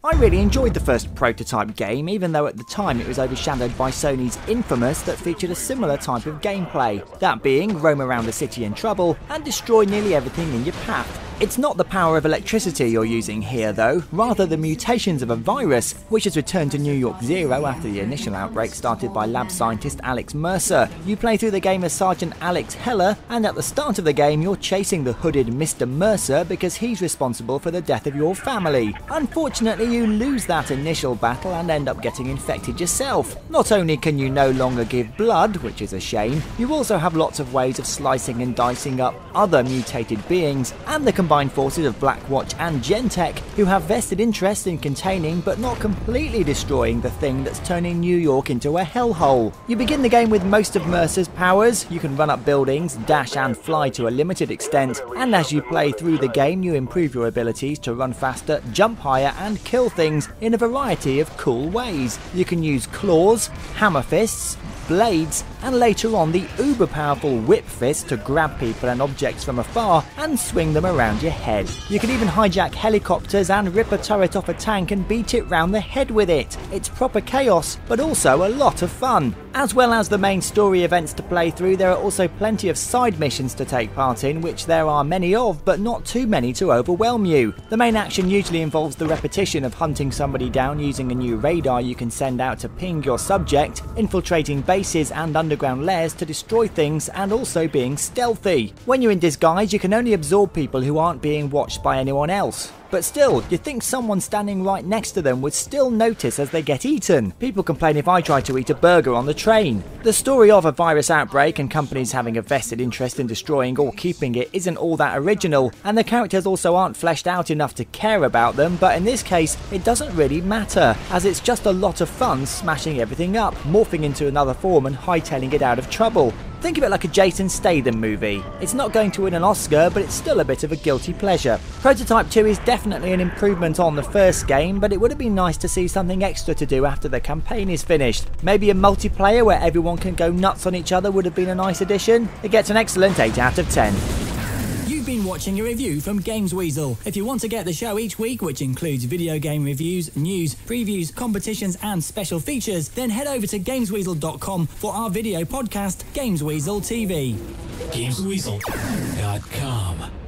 I really enjoyed the first prototype game, even though at the time it was overshadowed by Sony's Infamous that featured a similar type of gameplay, that being roam around the city in trouble and destroy nearly everything in your path. It's not the power of electricity you're using here though, rather the mutations of a virus, which has returned to New York Zero after the initial outbreak started by lab scientist Alex Mercer. You play through the game as Sergeant Alex Heller, and at the start of the game you're chasing the hooded Mr. Mercer because he's responsible for the death of your family. Unfortunately, you lose that initial battle and end up getting infected yourself. Not only can you no longer give blood, which is a shame, you also have lots of ways of slicing and dicing up other mutated beings, and the combined forces of Blackwatch and Gentek, who have vested interest in containing but not completely destroying the thing that's turning New York into a hellhole. You begin the game with most of Mercer's powers. You can run up buildings, dash and fly to a limited extent, and as you play through the game you improve your abilities to run faster, jump higher and kill things in a variety of cool ways. You can use claws, hammer fists, blades, and later on the uber powerful whip fist to grab people and objects from afar and swing them around your head. You can even hijack helicopters and rip a turret off a tank and beat it round the head with it. It's proper chaos, but also a lot of fun. As well as the main story events to play through, there are also plenty of side missions to take part in, which there are many of, but not too many to overwhelm you. The main action usually involves the repetition of hunting somebody down using a new radar you can send out to ping your subject, infiltrating bases and underground lairs to destroy things, and also being stealthy. When you're in disguise, you can only absorb people who aren't being watched by anyone else. But still, you'd think someone standing right next to them would still notice as they get eaten. People complain if I try to eat a burger on the train. The story of a virus outbreak and companies having a vested interest in destroying or keeping it isn't all that original, and the characters also aren't fleshed out enough to care about them, but in this case, it doesn't really matter, as it's just a lot of fun smashing everything up, morphing into another form and hightailing it out of trouble. Think of it like a Jason Statham movie. It's not going to win an Oscar, but it's still a bit of a guilty pleasure. Prototype 2 is definitely an improvement on the first game, but it would have been nice to see something extra to do after the campaign is finished. Maybe a multiplayer where everyone can go nuts on each other would have been a nice addition. It gets an excellent 8 out of 10. You've been watching a review from Gamesweasel. If you want to get the show each week, which includes video game reviews, news, previews, competitions and special features, then head over to Gamesweasel.com for our video podcast, Gamesweasel TV. Gamesweasel.com